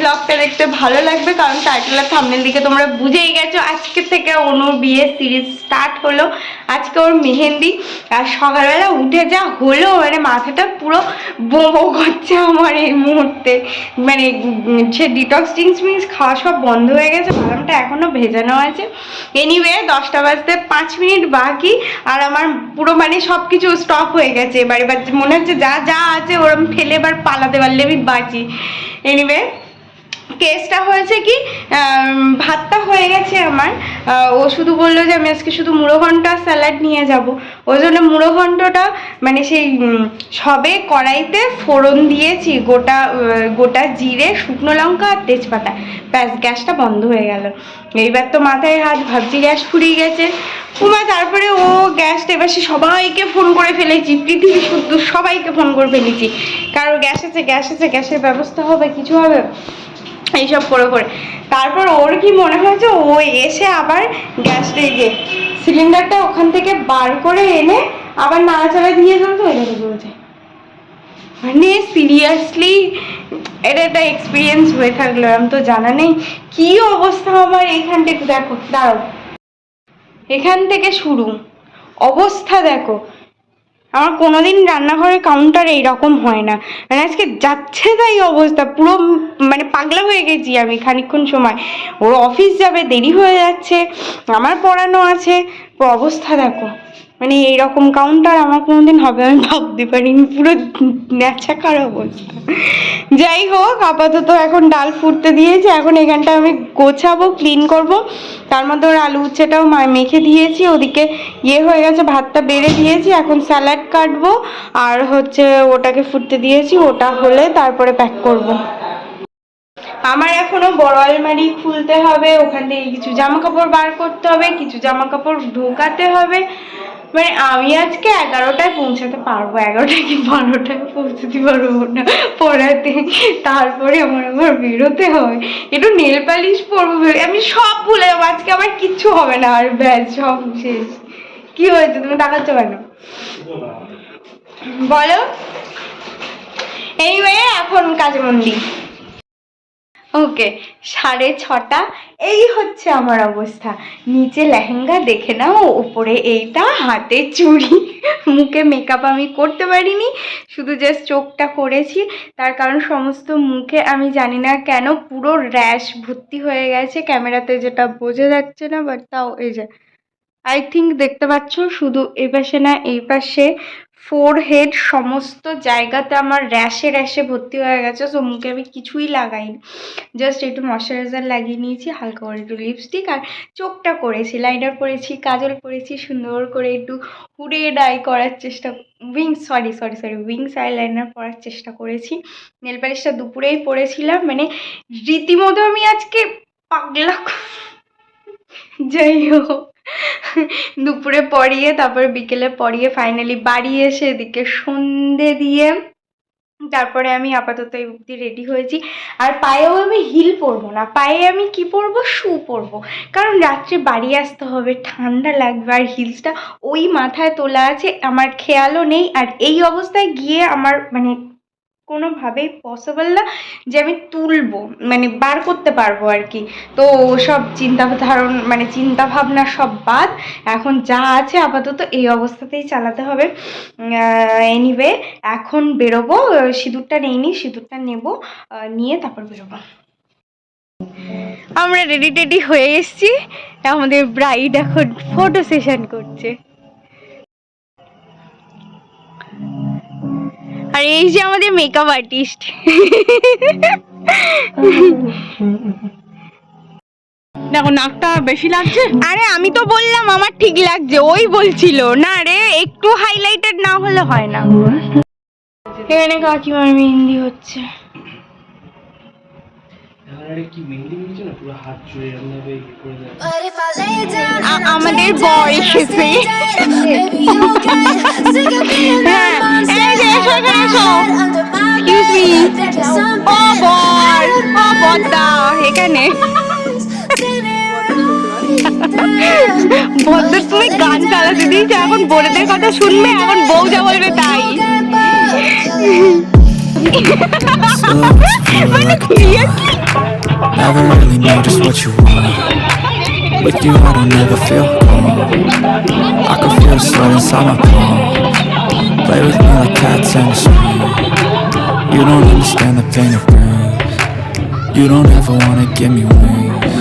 ব্লগটা দেখতে ভালো লাগবে কারণ টাইটেল আর থাম্বনেল দিকে তোমরা বুঝেই গেছো। আজকে থেকে অনুর বিয়ে সিরিজ স্টার্ট হলো। আজকে ওর মেহেন্দি আর সকালবেলা উঠে যা হলো মানে মাথাটা পুরো বোঁ করছে আমার এই মুহূর্তে। মানে সে ডিটক্স ড্রিঙ্কস খাওয়া সব বন্ধ হয়ে গেছে, বাদামটা এখনো ভেজানো আছে। এনিওয়ে 10টা বাজতে 5 মিনিট বাকি আর আমার পুরো মানে সব কিছু স্টপ হয়ে গেছে। এবারে মনে হচ্ছে যা যা আছে ওরম ফেলে এবার পালাতে পারলে আমি বাঁচি। এনিওয়ে কেসটা হয়েছে কি, ভাতটা হয়ে গেছে আমার। ও শুধু বললো যে আমি আজকে শুধু মুড়ো ঘন্ট আর স্যালাড নিয়ে যাব। ওই জন্য মুড়ো ঘন্টটা মানে সেই সবে কড়াইতে ফোড়ন দিয়েছি, গোটা জিরে, শুকনো লঙ্কা আর তেজপাতা, ব্যাস গ্যাসটা বন্ধ হয়ে গেল। এইবার তো মাথায় হাত, ভাবছি গ্যাস ফুরিয়ে গেছে। তারপরে ও গ্যাসটা এবার সবাইকে ফোন করে ফেলেছি, পৃথিবী শুদ্ধ সবাইকে ফোন করে ফেলেছি, কারণ গ্যাস আছে গ্যাসের ব্যবস্থা হবে, কিছু হবে এইসব করে করে। তারপর ওর কি মনে হয়েছে, ও এসে আবার গ্যাসটা সিলিন্ডারটা ওখান থেকে বার করে এনে আবার নাড়াচাড়া দিয়ে চলতো। এটাকে বলছে মানে সিরিয়াসলি এটা একটা এক্সপিরিয়েন্স হয়ে থাকলো, আমি তো জানা নেই কি অবস্থা আমার। এইখান থেকে দেখো, দাঁড়াও, এখান থেকে শুরু অবস্থা দেখো। আমার কোনোদিন রান্নাঘরের কাউন্টার এইরকম হয় না, মানে আজকে যাচ্ছে তাই অবস্থা, পুরো মানে পাগলা হয়ে গেছি আমি। খানিকক্ষণ সময় ওর অফিস যাবে, দেরি হয়ে যাচ্ছে, আমার পড়ানো আছে, অবস্থা দেখো। মানে এইরকম কাউন্টার আমার কোনোদিন হবে আমি ভাবতে পারিনি, পুরো ন্যাচাকার অবস্থা। যাই হোক, আপাতত এখন ডাল ফুটতে দিয়েছি, এখন এখানটা আমি গোছাবো, ক্লিন করব। তার মধ্যে ওর আলু উচ্ছেটাও মেখে দিয়েছি, ওদিকে হয়ে গেছে, ভাতটা বেড়ে দিয়েছি, এখন স্যালাড কাটবো আর ওটাকে ফুটতে দিয়েছি, ওটা হলে তারপরে প্যাক করব। আমার এখনো বড় আলমারি খুলতে হবে, ওখান থেকে কিছু জামা কাপড় বার করতে হবে, কিছু জামা কাপড় ঢোকাতে হবে। মানে আমি আজকে 11টায় পৌঁছাতে পারবো, 11টা কি 12টায় পৌঁছাতে পারবো না পড়াতে। তারপরে আমার বেরোতে হবে, একটু নেল পালিশ পরবো, আমি সব ভুলে যাবো আজকে, আমার কিচ্ছু হবে না আর ব্যাস সব শেষ। কি হয়েছে, তুমি তাকাচ্ছ কেন বলো? এইভাবে এখন কাজে মন দিই। ওকে, 6:30 এই হচ্ছে আমার অবস্থা। নিচে লেহেঙ্গা দেখে নাও, উপরে এইটা, হাতে চুড়ি, মুখে মেকআপ আমি করতে পারিনি, শুধু জাস্ট চোখটা করেছি। তার কারণ সমস্ত মুখে আমি জানি না কেন পুরো র্যাশ ভর্তি হয়ে গেছে, ক্যামেরাতে যেটা বোঝা যাচ্ছে না, বাট তাও এই যে আই থিঙ্ক দেখতে পাচ্ছ, শুধু এই পাশে না এই পাশে ফোরহেড সমস্ত জায়গাতে আমার র্যাশে ভর্তি হয়ে গেছে। সো মুখে আমি কিছুই লাগাইনি, জাস্ট একটু ময়শ্চারাইজার লাগিয়ে নিয়েছি, হালকা করে একটু লিপস্টিক, আর চোখটা করেছি, লাইনার পরেছি, কাজল করেছি, সুন্দর করে একটু হুডে ডাই করার চেষ্টা, উইংস আইলাইনার পরার চেষ্টা করেছি। নেল পালিশটা দুপুরেই পরেছিলাম, মানে রীতিমতো আমি আজকে পাগলা। যাই হোক, দুপুরে পরিয়ে তারপরে বিকেলে পরিয়ে ফাইনালি বাড়ি এসে এদিকে সন্ধে দিয়ে তারপরে আমি আপাতত এই অবধি রেডি হয়েছি। আর পায়েও আমি হিল পরবো না, পায়ে আমি কি পরবো, শু পরবো, কারণ রাত্রে বাড়ি আসতে হবে, ঠান্ডা লাগবে, আর হিলসটা ওই মাথায় তোলা আছে, আমার খেয়ালও নেই। আর এই অবস্থায় গিয়ে আমার মানে কোনোভাবেই পসিবল না যে আমি তুলবো, মানে বার করতে পারবো আর কি। তো সব চিন্তা ভাবনা সব বাদ, এখন যা আছে আপাতত এই অবস্থাতেই চালাতে হবে। এনিওয়ে এখন বেরোবো, সিঁদুরটা নেইনি, সিঁদুরটা নেব, নিয়ে তারপর বেরোবো। আমরা রেডি হয়ে এসেছি, আমাদের ব্রাইড এখন ফটো সেশন করছে। আর এই যে আমাদের মেকআপ আর্টিস্ট, দেখো নাকটা বেশি লাগছে। আরে আমি তো বললাম আমার ঠিক লাগছে, ওই বলছিল না রে একটু হাইলাইটেড না হলে হয় না। এখানে কাকিমার মেহেন্দি হচ্ছে। আমাদের বর এসেছে। হ্যাঁ, এই যে এসো এখানে এসো। Excuse me. ও বর, ও বদ্দা এখানে। বদ্দা তুমি গান চালাতে দিয়েছো, এখন বোনেদের কথা শুনবে, এখন বউ যা বলবে তাই। Never really know just what you want. With you I don't ever feel calm. I can feel the sweat inside my palm. Play with me like cats and a string. You don't understand the pain it brings. You don't ever wanna give me wings.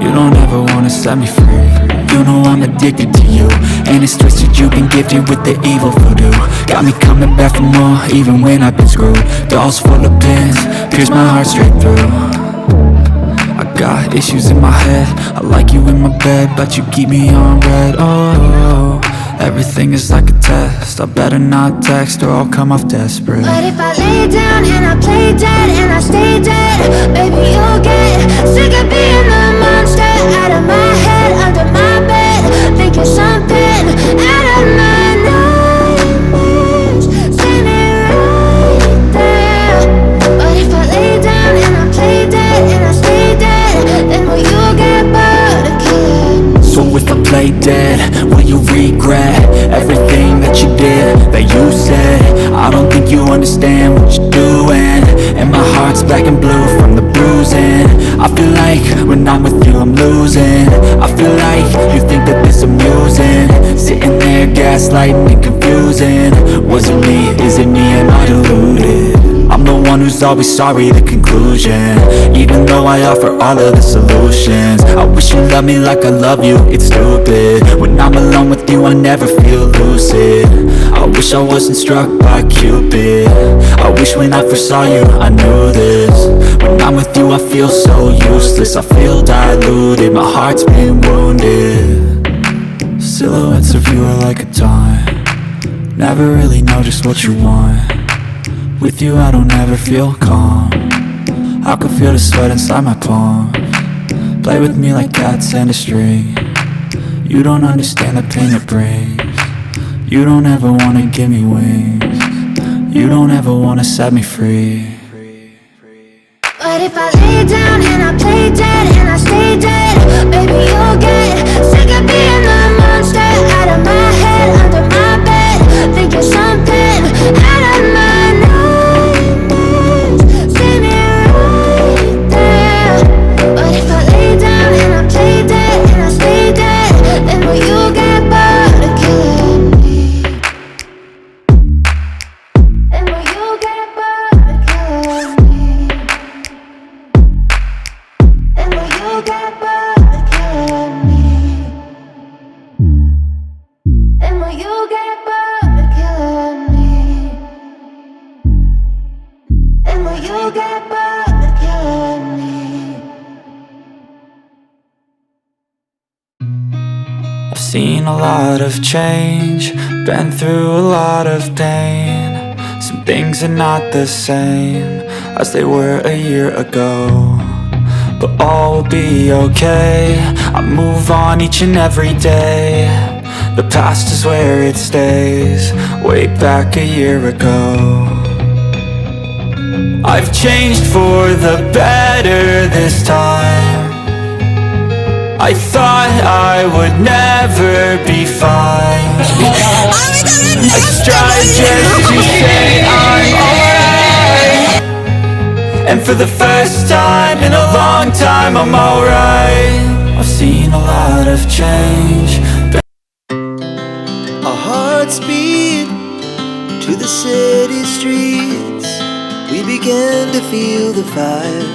You don't ever wanna set me free. You know I'm addicted to you, and it's twisted, you've been gifted with the evil voodoo. Got me coming back for more, even when I've been screwed. Dolls full of pins, pierce my heart straight through. I got issues in my head, I like you in my bed, but you keep me on red. Oh, everything is like a test, I better not text or I'll come off desperate. But if I lay down and I play dead and I stay dead, baby you'll get sick of being the monster out of my head, under my bed, thinking something out of my nightmares, standing right there. But if I lay down and I play dead and I stay dead, then will you get bored of killing? So if I play dead, will you regret everything that you did, that you said? I don't think you understand what you're doing, and my heart's black and blue from the bruising. I feel like when I'm with you I'm losing. I feel like you think that this amusing, sitting there gaslighting and confusing. Was it me, is it me, am I deluded? I'm the one who's always sorry, the conclusion. Even though I offer all of the solutions, I wish you loved me like I love you, it's stupid. When I'm alone with you I never feel lucid. I wish I wasn't struck by Cupid. I wish when I first saw you I knew this. When I'm with you I feel so useless, I feel diluted, my heart's been wounded. Silhouettes of you are like a taunt, never really know just what you want. With you I don't ever feel calm, I can feel the sweat inside my palm. Play with me like cats and a string. You don't understand the pain it brings. You don't ever wanna give me wings. You don't ever wanna set me free. But if I lay down and I play dead and I stay dead, baby you'll get sick of being the monster out of my head, under my bed, thinking something out of my nightmares, standing right there. But if I lay down and I play dead and I stay dead, then will you get bored of killing me? Then will you get bored of killing me? Then will you get bored of killing me? Then will you get bored of killing me? Then will you get bored of killing me? I've seen a lot of change, been through a lot of pain. Some things are not the same as they were a year ago, but all will be okay. I move on each and every day. The past is where it stays, way back a year ago. I've changed for the better this time. I thought I would never be fine. I strive just to say I'm alright, and for the first time in a long time I'm alright. I've seen a lot of change. Our hearts beat to the city streets. We began to feel the fire.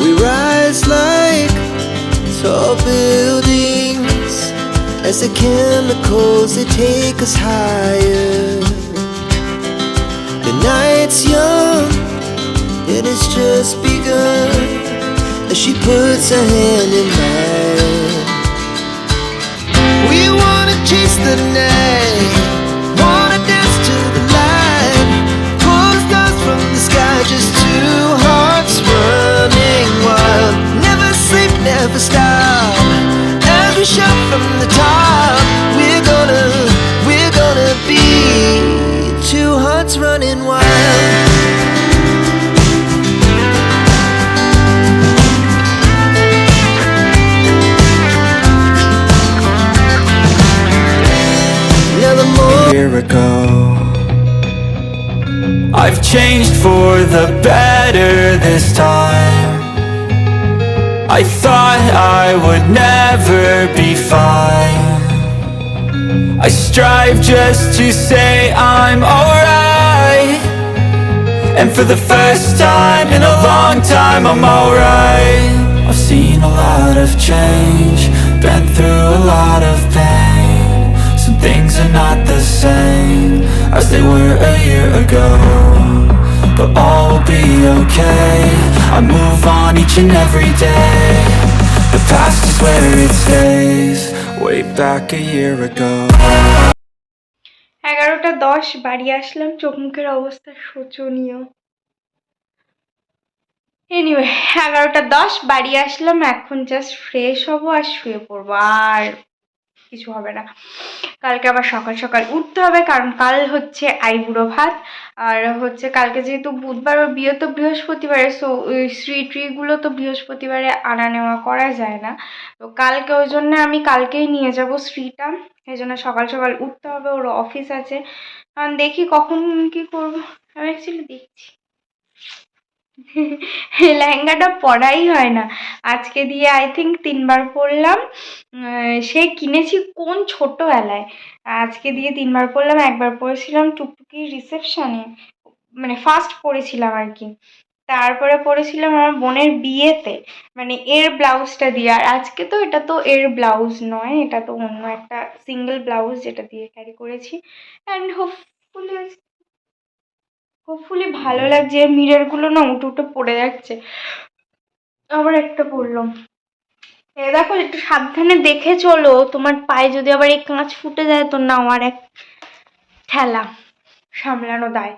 We rise like tall buildings as the chemicals they take us higher. The night's young and it's just begun as she puts her hand in mine. We wanna chase the night, wanna ago. I've changed for the better this time. I thought I would never be fine. I strive just to say I'm alright, and for the first time in a long time I'm alright. I've seen a lot of change, been through a lot of pain. Some things are not the same as they were a year ago, but all will be okay. I move on each and every day. The past is where it stays, way back a year ago. 11:10 বাড়ি আসলাম, চোখ মুখের অবস্থা শোচনীয়। Anyway 11:10 বাড়ি আসলাম, এখন just fresh হবো আর শুয়ে পড়বো, আর কিছু হবে না। কালকে আবার সকাল সকাল উঠতে হবে, কারণ কাল হচ্ছে আইবুড়ো ভাত। আর হচ্ছে কালকে যেহেতু বুধবার, ওর বিয়ে তো বৃহস্পতিবারে, সো ওই শ্রীগুলো তো বৃহস্পতিবারে আনা নেওয়া করা যায় না। তো কালকে ওই জন্য আমি কালকেই নিয়ে যাব শ্রীটা, এই জন্য সকাল সকাল উঠতে হবে, ওর অফিস আছে। কারণ দেখি কখন কি করবো, আমি অ্যাকচুয়ালি দেখছি। লেহেঙ্গাটা পরাই হয় না, আজকে দিয়ে আই থিঙ্ক 3বার পরলাম। সে কিনেছি কোন ছোটবেলায়, আজকে দিয়ে 3বার পরলাম। একবার পরেছিলাম টুকটুকির রিসেপশনে, মানে ফার্স্ট পরেছিলাম আর কি, তারপরে পরেছিলাম আমার বোনের বিয়েতে, মানে এর ব্লাউজটা দিয়ে। আর আজকে তো এটা তো এর ব্লাউজ নয়, এটা তো অন্য একটা সিঙ্গেল ব্লাউজ যেটা দিয়ে ক্যারি করেছি। অ্যান্ড হোপফুলি ভালো লাগছে। মিররগুলো না উঠে উঠে পড়ে যাচ্ছে, আবার একটা পড়লাম। এ দেখো, একটু সাবধানে দেখে চলো, তোমার পায়ে যদি আবার এই কাঁচ ফুটে যায় তো নাও আর এক ঠেলা সামলানো দায়।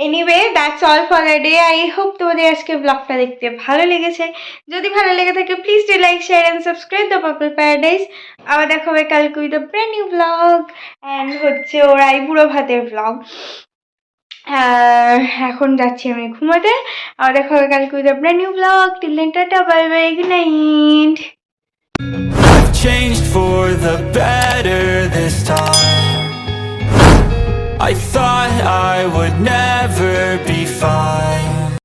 Anyway that's all for the day. I hope তোমাদের আজকে ব্লগটা দেখতে ভালো লেগেছে। যদি ভালো লেগে থাকে please do like, share and subscribe the purple paradise. আবার দেখা হবে কালকে with the brand new blog, and হচ্ছে ওর আইবুড়ো ভাতের ব্লগ। এখন যাচ্ছি আমি ঘুমাতে, আবার দেখা হবে কালকে with the brand new blog. Till then tata, bye bye, good night. I've changed for the better this time. I thought I would never be fine.